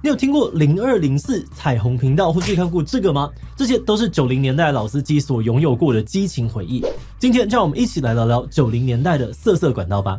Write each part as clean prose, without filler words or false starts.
你有听过0204彩虹频道或是看过这个吗？这些都是90年代老司机所拥有过的激情回忆。今天让我们一起来聊聊90年代的色色管道吧。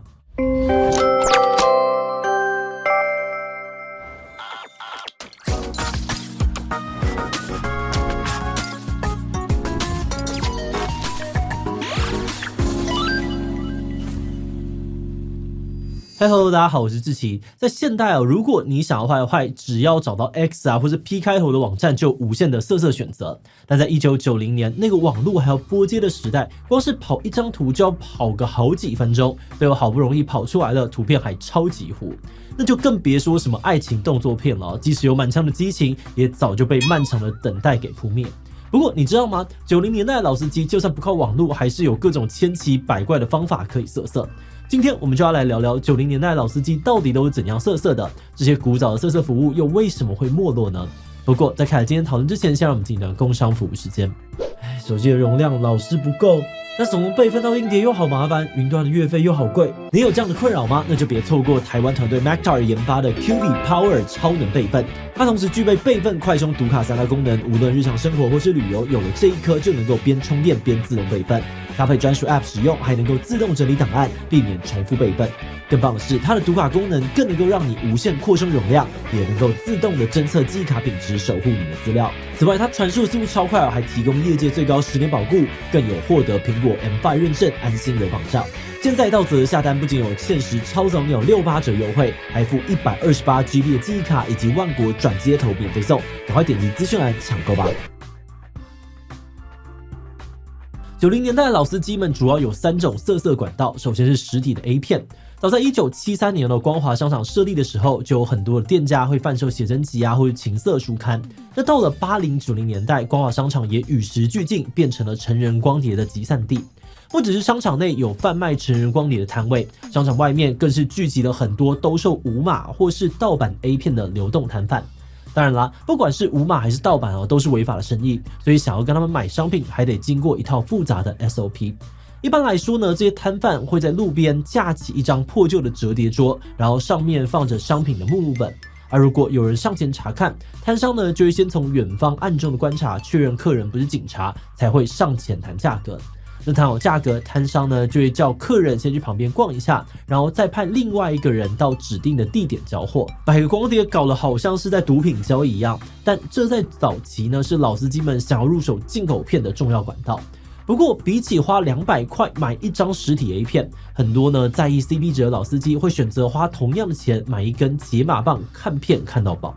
Hello， 大家好，我是志祺。在现代如果你想要坏，只要找到 X 或是 P 开头的网站，就有无限的色色选择。但在1990年那个网络还要拨接的时代，光是跑一张图就要跑个好几分钟，最后好不容易跑出来了，图片还超级糊，那就更别说什么爱情动作片了。即使有满腔的激情，也早就被漫长的等待给扑灭。不过你知道吗？90年代的老司机就算不靠网络，还是有各种千奇百怪的方法可以色色。今天我们就要来聊聊90年代老司机到底都是怎样色色的，这些古早的色色服务又为什么会没落呢？不过在开始今天讨论之前，先让我们进行工商服务时间。手机的容量老是不够，那手动备份到硬碟又好麻烦，云端的月费又好贵。你有这样的困扰吗？那就别错过台湾团队 Mactar 研发的 QV Power 超能备份。它同时具备备份、快充、读卡3大功能，无论日常生活或是旅游，有了这一颗就能够边充电边自动备份。搭配专属 App 使用，还能够自动整理档案，避免重复备份。更棒的是，它的读卡功能更能够让你无限扩充容量，也能够自动的侦测记忆卡品质，守护你的资料。此外，它传输速度超快还提供业界最高10年保固，更有获得苹果 M5 认证，安心有保障。现在到则下单不仅有限时超早鸟68折优惠，还附128GB 的记忆卡以及万国转接头免费送，赶快点击资讯栏抢购吧。90年代的老司机们主要有3种色色管道，首先是实体的 A 片。早在1973年的光华商场设立的时候，就有很多的店家会贩售写真集或者情色书刊。那到了80、90年代，光华商场也与时俱进，变成了成人光碟的集散地。不只是商场内有贩卖成人光碟的摊位，商场外面更是聚集了很多兜售无码或是盗版 A 片的流动摊贩。当然啦，不管是无码还是盗版都是违法的生意，所以想要跟他们买商品，还得经过一套复杂的 SOP。一般来说呢，这些摊贩会在路边架起一张破旧的折叠桌，然后上面放着商品的目录本。而如果有人上前查看，摊商呢就会先从远方暗中的观察，确认客人不是警察，才会上前谈价格。那谈好价格，摊商呢就会叫客人先去旁边逛一下，然后再派另外一个人到指定的地点交货。把光碟搞得好像是在毒品交易一样，但这在早期呢是老司机们想要入手进口片的重要管道。不过比起花200块买一张实体 A 片，很多呢在意 CP 值的老司机会选择花同样的钱买一根解码棒，看片看到饱。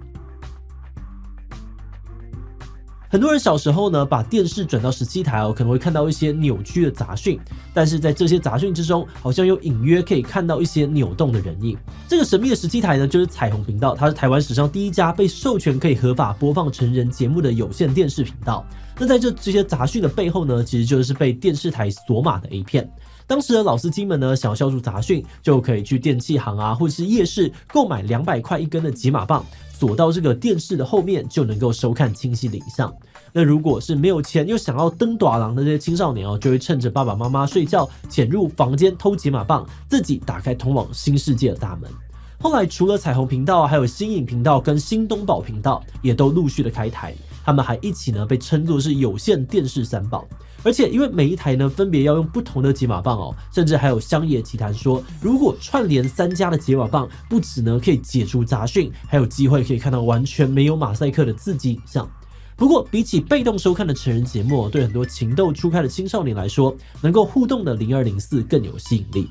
很多人小时候呢，把电视转到17台可能会看到一些扭曲的杂讯，但是在这些杂讯之中，好像又隐约可以看到一些扭动的人影。这个神秘的17台呢，就是彩虹频道，它是台湾史上第一家被授权可以合法播放成人节目的有线电视频道。那在这些杂讯的背后呢，其实就是被电视台锁码的 A 片。当时的老司机们呢，想要消除杂讯，就可以去电器行或者是夜市购买200块一根的解码棒，锁到这个电视的后面，就能够收看清晰的影像。那如果是没有钱又想要登大人的这些青少年就会趁着爸爸妈妈睡觉，潜入房间偷解码棒，自己打开通往新世界的大门。后来除了彩虹频道，还有新影频道跟新东宝频道也都陆续的开台，他们还一起呢被称作是有线电视3宝。而且因为每一台呢分别要用不同的解码棒甚至还有乡野奇谈说，如果串联3家的解码棒，不只呢可以解除杂讯，还有机会可以看到完全没有马赛克的刺激影像。不过比起被动收看的成人节目，对很多情窦初开的青少年来说，能够互动的0204更有吸引力。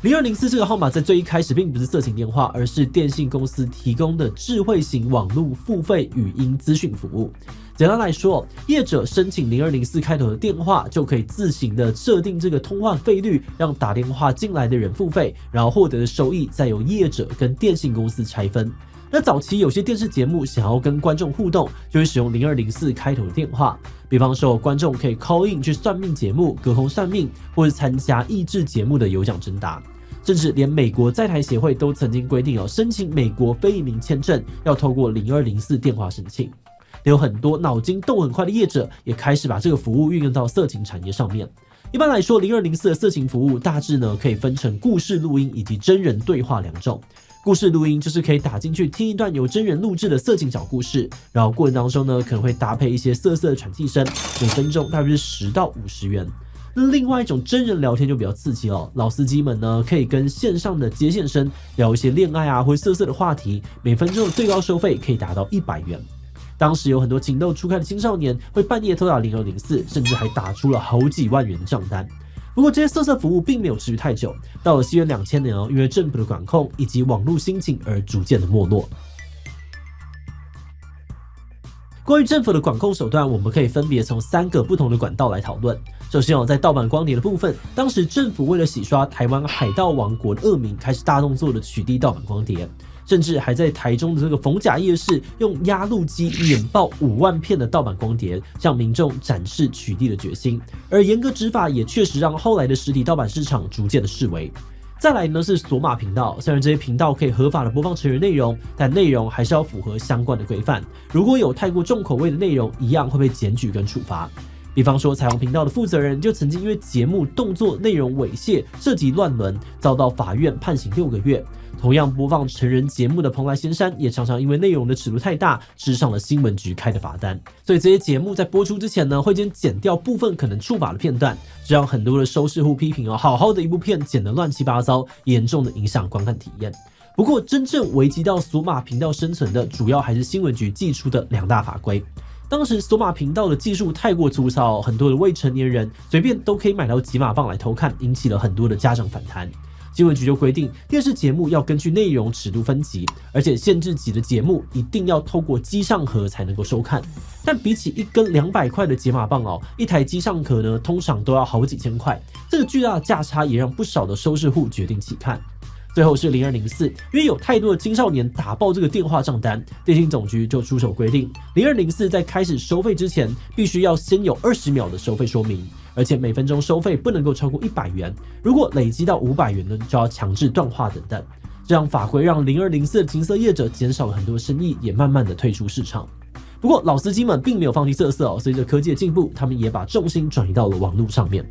0204这个号码在最一开始并不是色情电话，而是电信公司提供的智慧型网络付费语音资讯服务。简单来说，业者申请0204开头的电话，就可以自行的设定这个通话费率，让打电话进来的人付费，然后获得的收益再由业者跟电信公司拆分。那早期有些电视节目想要跟观众互动，就会使用0204开头的电话，比方说观众可以 call in 去算命节目、隔空算命，或是参加益智节目的有奖征答。甚至连美国在台协会都曾经规定申请美国非移民签证要透过0204电话申请。有很多脑筋动很快的业者也开始把这个服务运用到色情产业上面。一般来说，0204的色情服务大致呢可以分成故事录音以及真人对话2种。故事录音就是可以打进去听一段由真人录制的色情小故事，然后过程当中呢可能会搭配一些色色的喘气声，每分钟大约是10到50元。那另外一种真人聊天就比较刺激了，老司机们呢可以跟线上的接线生聊一些恋爱啊或色色的话题，每分钟的最高收费可以达到100元。当时有很多情窦初开的青少年会半夜偷打0204，甚至还打出了好几万元的账单。不过这些色色服务并没有持续太久，到了西元2000年因为政府的管控以及网络兴起而逐渐的没落。关于政府的管控手段，我们可以分别从3个不同的管道来讨论。首先在盗版光碟的部分，当时政府为了洗刷台湾海盗王国的恶名，开始大动作的取缔盗版光碟，甚至还在台中的这个逢甲夜市用压路机碾爆5万片的盗版光碟，向民众展示取缔的决心。而严格执法也确实让后来的实体盗版市场逐渐的式微。再来呢是索马频道，虽然这些频道可以合法的播放成人内容，但内容还是要符合相关的规范。如果有太过重口味的内容，一样会被检举跟处罚。比方说彩虹频道的负责人就曾经因为节目动作内容猥亵、涉及乱伦，遭到法院判刑6个月。同样播放成人节目的蓬莱仙山，也常常因为内容的尺度太大，吃上了新闻局开的罚单。所以这些节目在播出之前呢，会先剪掉部分可能触法的片段，这让很多的收视户批评好好的一部片剪得乱七八糟，严重的影响观看体验。不过真正危及到索马频道生存的，主要还是新闻局寄出的2大法规。当时索马频道的技术太过粗糙，很多的未成年人随便都可以买到几码棒来偷看，引起了很多的家长反弹。新闻局就规定，电视节目要根据内容尺度分级，而且限制级的节目一定要透过机上盒才能够收看。但比起1根200块的解码棒一台机上盒呢，通常都要好几千块。这个巨大的价差也让不少的收视户决定起看。最后是0204，因为有太多的青少年打爆这个电话账单，电信总局就出手规定，0204在开始收费之前，必须要先有20秒的收费说明，而且每分钟收费不能够超过100元，如果累积到500元呢，就要强制断话等等。这样法规让0204的情色业者减少了很多生意，也慢慢的退出市场。不过老司机们并没有放弃色色随着科技的进步，他们也把重心转移到了网络上面。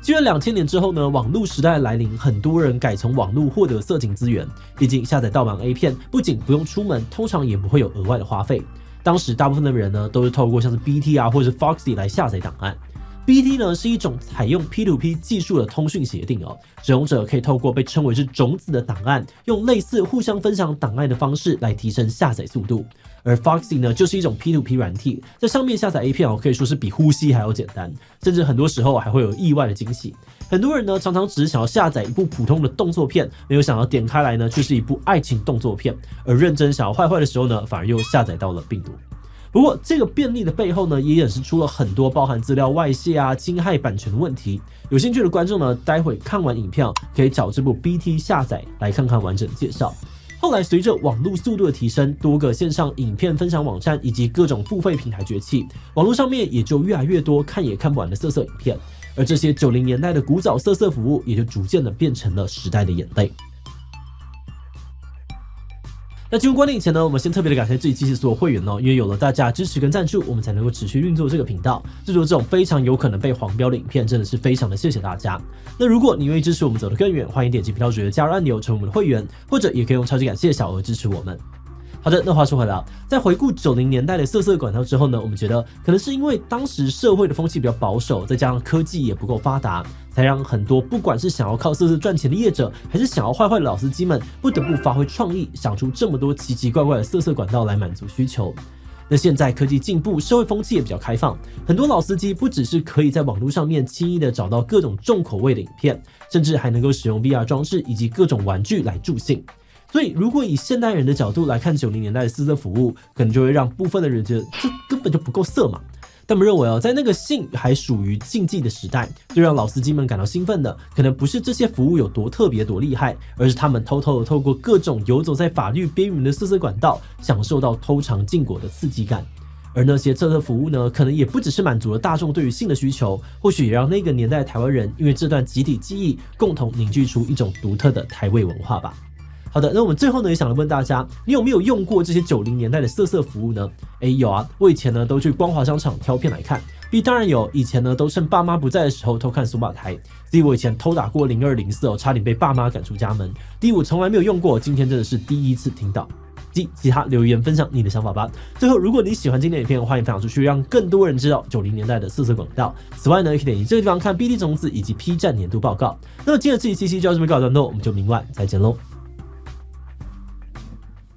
西元2000年之后呢，网络时代的来临，很多人改从网络获得色情资源。毕竟下载盗版 A 片不仅不用出门，通常也不会有额外的花费。当时大部分的人呢，都是透过像是 BT 或是 Foxy 来下载档案。BT 呢是一种采用 P2P 技术的通讯协定使用者可以透过被称为是种子的档案，用类似互相分享档案的方式来提升下载速度。而 Foxy 呢就是一种 P2P 软体，在上面下载 A 片可以说是比呼吸还要简单，甚至很多时候还会有意外的惊喜。很多人呢常常只是想要下载一部普通的动作片，没有想到点开来呢却是一部爱情动作片，而认真想要坏坏的时候呢，反而又下载到了病毒。不过这个便利的背后呢，也衍生出了很多包含资料外泄侵害版权的问题。有兴趣的观众呢，待会看完影片可以找这部 BT 下载来看看完整的介绍。后来随着网络速度的提升，多个线上影片分享网站以及各种付费平台崛起，网络上面也就越来越多看也看不完的色色影片，而这些90年代的古早色色服务也就逐渐的变成了时代的眼泪。那进入观点以前呢，我们先特别的感谢这一期所有会员因为有了大家支持跟赞助，我们才能够持续运作这个频道，制作这种非常有可能被黄标的影片，真的是非常的谢谢大家。那如果你愿意支持我们走得更远，欢迎点击频道主页的加入按钮成为我们的会员，或者也可以用超级感谢小额支持我们。好的，那话说回来在回顾90年代的色色管道之后呢，我们觉得可能是因为当时社会的风气比较保守，再加上科技也不够发达，才让很多不管是想要靠色色赚钱的业者，还是想要坏坏的老司机们，不得不发挥创意，想出这么多奇奇怪怪的色色管道来满足需求。那现在科技进步，社会风气也比较开放，很多老司机不只是可以在网络上面轻易的找到各种重口味的影片，甚至还能够使用 VR 装置以及各种玩具来助兴。所以如果以现代人的角度来看90年代的色色服务，可能就会让部分的人觉得这根本就不够色嘛。他们认为在那个性还属于禁忌的时代，最让老司机们感到兴奋的，可能不是这些服务有多特别多厉害，而是他们偷偷的透过各种游走在法律边缘的色色管道，享受到偷尝禁果的刺激感。而那些色色服务呢，可能也不只是满足了大众对于性的需求，或许也让那个年代的台湾人因为这段集体记忆，共同凝聚出一种独特的台味文化吧。好的，那我们最后呢也想来问大家，你有没有用过这些90年代的色色服务呢？有啊，我以前呢都去光华商场挑片来看。B 当然有，以前呢都趁爸妈不在的时候偷看数码台。C 我以前偷打过0204差点被爸妈赶出家门。D 我从来没有用过，今天真的是第一次听到。其他留言分享你的想法吧。最后，如果你喜欢今天的影片，欢迎分享出去，让更多人知道90年代的色色广告。此外呢，也可以点击这个地方看 BD 种子以及 P 站年度报告。那么今天的这一期就到这边告一段落，我们就明晚再见喽。